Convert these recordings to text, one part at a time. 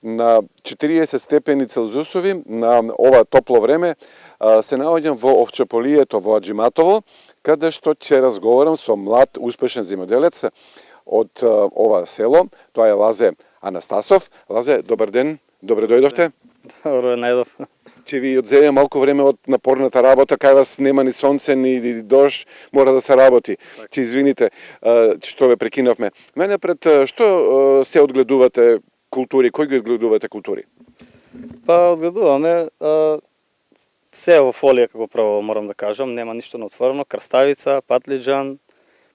на 40 степени Целзиусови на ова топло време се наоѓам во овчеполието во Аџиматово, каде што ќе разговарам со млад успешен земјоделец од ова село. Тоа е Лазе Анастасов. Лазе, добар ден, добре дојдовте. Добро најдов. Ќе ви одземе малку време од напорната работа, кај вас нема ни сонце, ни дожд, мора да се работи. Ќе извините што ве прекинавме. Најнапред, што се одгледувате култури, кој ги одгледувате култури? Па одгледуваме се во фолија, како право морам да кажам, нема ништо на отворено, краставица, патлиџан,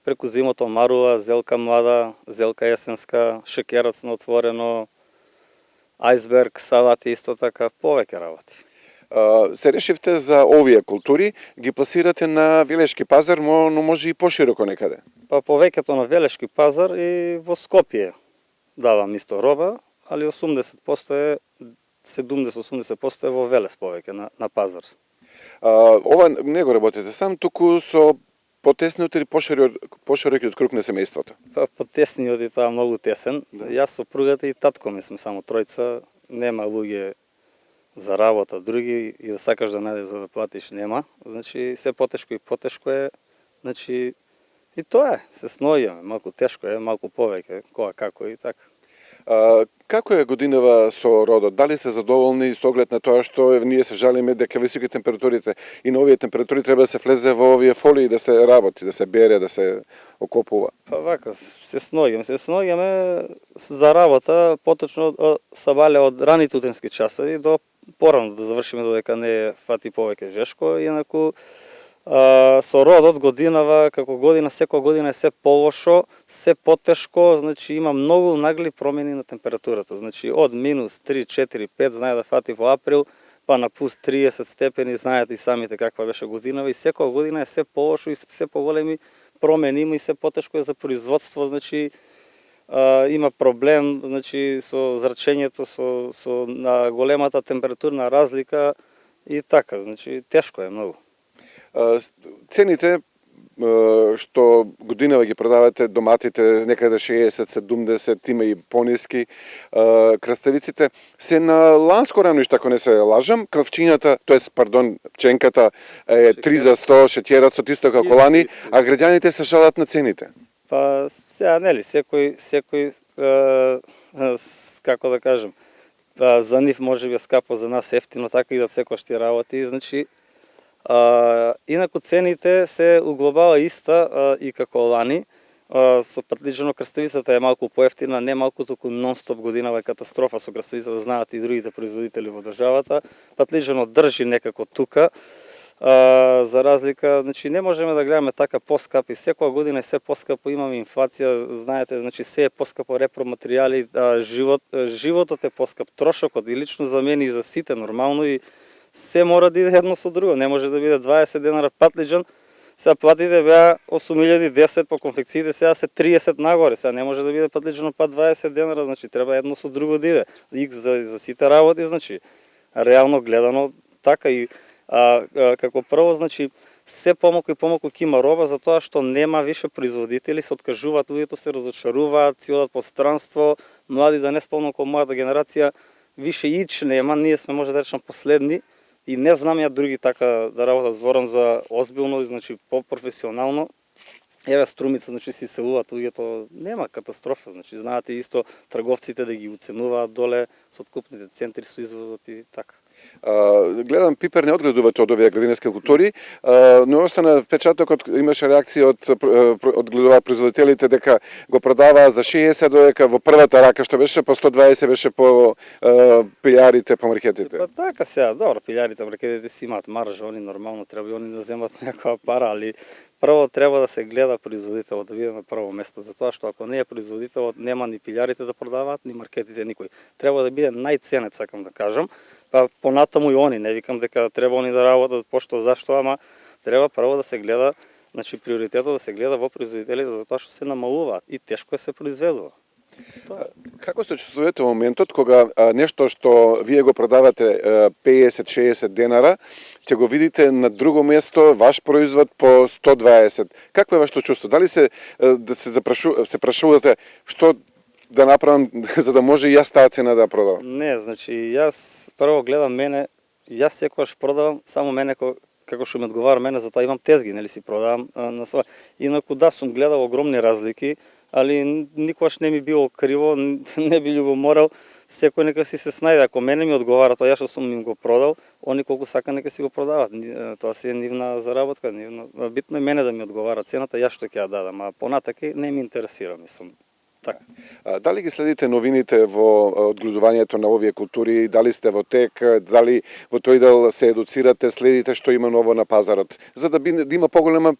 преку зимото марува, зелка млада, зелка есенска, шекерац на отворено, ајсберг, салати исто така, повеќе работи. Се решивте за овие култури, ги пласирате на Велешки пазар, но може и пошироко некаде? Па повеќето на Велешки пазар и во Скопје давам исто роба, али 80% е 70-80% е во Велес повеќе на пазар. Ова не го работите сам, туку со потесниот или поширокиот круг на семејството? Па потесниот и тоа многу тесен. Да. Јас, сопругата и татко ми сме само тројца, нема луѓе за работа, други и да сакаш да најдеш за да платиш нема. Значи се потешко е, значи и тоа е, се сноѓаме, малку тешко е, малку повеќе, кога како и така. Како е годинава со родот? Дали сте задоволни со оглед на тоа што ние се жалиме дека високи температурите и на овие температури треба да се влезе во овие фолии, да се работи, да се бере, да се окопува? Па вака, се сноѓаме за работа, поточно сабале од раните утенски часови до порано да завршиме додека не фати повеќе жешко, инаку со родот годинава, како година, секоја година е се полошо, се потешко, значи има многу нагли промени на температурата. Значи од минус 3, 4, 5, знае да фати во април, па на плюс 30 степени, знаете и самите каква беше годинава и секоја година е се полошо и се поголеми промени има и се потешко е за производство, значи има проблем, значи со зрачењето, со на големата температурна разлика и така, значи тешко е многу. Цените што годинава ги продавате, доматите некаде 60-70, има и пониски, краставиците се на ланско равниште, ако не се лажам, кравчињата, пченката е 3 за 100, шеќерацот исто како лани, а граѓаните се жалат на цените. Па сега нели секој како да кажам, за нив можеби е скапо, за нас ефтино, така и да секој што работи, значи инаку цените се углобава иста и како лани. Со патлиџано краставицата е малку поевтина, не малку, туку нон-стоп годинава е катастрофа со краставица, да знаат и другите производители во државата. Патлиџано држи некако тука, за разлика, значи не можеме да гледаме така поскапи. Секоја година е се поскапо, имаме инфлација, знаете, значи се е поскапо, репроматеријали, животот е поскап, трошокот и лично за мене и за сите нормално и се мора да иде едно со друго, не може да биде 20 денара патлиџан, сега платите беа 8010 по конфекциите, сега се 30 нагоре, сега не може да биде патлиџано па 20 денара, значи треба едно со друго да иде. И за сите работи, значи, реално гледано така и како прво, значи, се помалку и помалку ќе има роба, затоа што нема више производители, се откажуваат, луѓето се разочаруваат, си одат по странство, млади да не спомнам како мојата генерација, више ич нема, ние сме може да речем последни, и не знам ја други така да работат, зборам за озбилно, значи по-професионално. Еве Струмица, значи си селуваат луѓето, нема катастрофа, значи знаете исто трговците да ги уценуваат доле со откупните центри со извозот и така. Гледам пипер не одгледувате од овие градински култури, но остана впечатокот, имаше реакција од гледуваат производителите дека го продаваа за 60 додека во првата рака што беше по 120 беше по пилјарите, по маркетите. Па така сега, добро, пилјарите, маркетите си имаат маржа, они нормално треба и они да земат некоја пара, али прво треба да се гледа производителот, да биде на прво место, затоа што ако не е производителот, нема ни пилјарите да продаваат, ни маркетите, никој. Треба да биде најценет, сакам да кажам. Па понатаму и они, не викам дека треба они да работат пошто зашто, ама треба прво да се гледа, значи приоритетот да се гледа во производителите, затоа што се намалуваат и тешко се произведува. Како се чувствувате во моментот кога нешто што вие го продавате 50-60 денара, ќе го видите на друго место ваш производ по 120? Какво е вашето чувство? Дали се прашувате што да направам за да може и јас таа цена да продавам? Не, значи јас прво гледам мене, јас секогаш продавам само мене како што ми одговара мене, затоа имам тезги, нели си продавам на своја. Инаку да, сум гледал огромни разлики, али никогаш не ми било криво, не би љубоморал, секој нека си се снајде, ако мене ми одговара тоа, јас што сум им го продал, они колку сака нека си го продават. Тоа си е нивна заработка, битно е мене да ми одговара цената, јас што ќе ја дадам, а понатака не ми интересира, мислам. Така. Дали ги следите новините во одгледувањето на овие култури, дали сте во тек, дали во тој дел се едуцирате, следите што има ново на пазарот, за да има поголем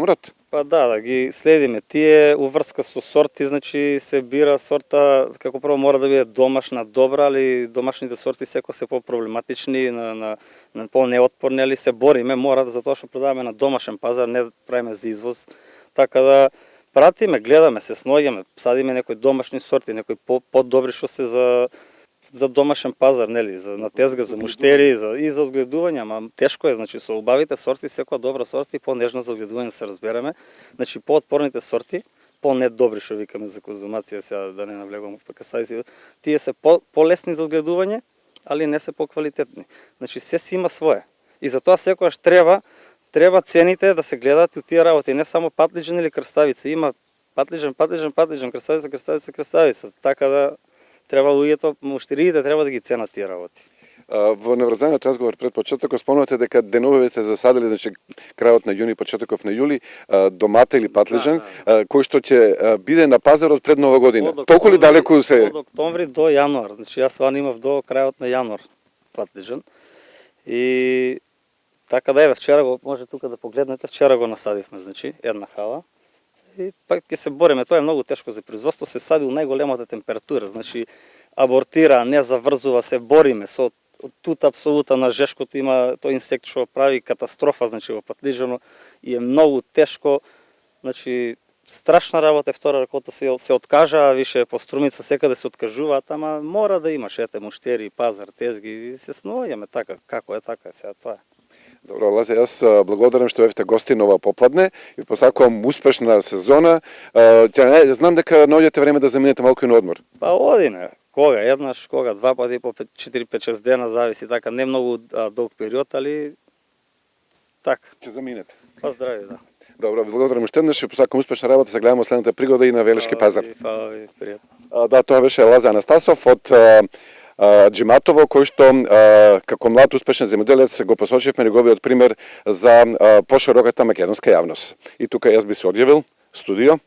род? Па да ги следиме. Тие уврска со сорти, значи се бира сорта, како прво мора да биде домашна добра, али домашните сорти секој се по-проблематични, на по-неотпорни, али се бориме, мора за тоа што продаваме на домашен пазар, не правиме за извоз, така да пратиме, гледаме, се сноѓаме, садиме некои домашни сорти, некои по-добри што се за домашен пазар, нели, на тезга, за муштери, и за одгледување, ама тешко е, значи со убавите сорти, секоја добра сорти и по-нежна за одгледување, се разбереме. Значи по-отпорните сорти, по-недобри што викаме за конзумација, сега да не навлегувам во крставици, тие се по-лесни за одгледување, али не се по-квалитетни. Значи се си има свое. И затоа секогаш треба цените да се гледаат и тие работи, не само патлиџан или крставица, има патлиџан, крставица, така да треба луѓето, муштериите треба да ги ценат тие работи. Во неврзаниот разговор пред почетокот спомнувате дека деновиве сте засадили, значи крајот на јуни, почетокот на јули, домата или патлиџан, кој што ќе биде на пазарот пред Нова година. Толку ли далеку се? Од октомври до јануар, значи јас ван имав до крајот на јануар патлиџан. И така да еве, вчера го може тука да погледнете, вчера го насадивме, значи една хала. И пак ќе се бориме, тоа е многу тешко за производство, се сади у најголемата температура, значи абортира, не заврзува, се бориме со тута апсолута на жешкото, има тој инсект што прави катастрофа, значи во патлиџано и е многу тешко, значи страшна работа, втора ракота се откажа, више по струмица секаде се откажуваат, ама мора да имаш ете муштери, пазар, тезги, и се сноѓаме така, како е така, сега тоа е. Добро, Лазе, јас благодарам што бевте гости на ова попладне и посакувам успешна сезона. Знам дека наоѓате време да заминете малку и на одмор. Па одиме, кога еднаш, кога два пати по 4-5-6 дена, зависи така, не многу долг период, али така. Ќе заминете. Па здрави, да. Добро, благодарам уште еднаш и посакувам успешна работа, се гледаме следната пригода и на Велешки пазар. Фала ви, пријатно. Да, тоа беше Лазе Анастасов од Џиматово, кој што како млад успешен земјоделец го посочивме неговиот пример за пошироката македонска јавност. И тука јас би се одјавил, студио.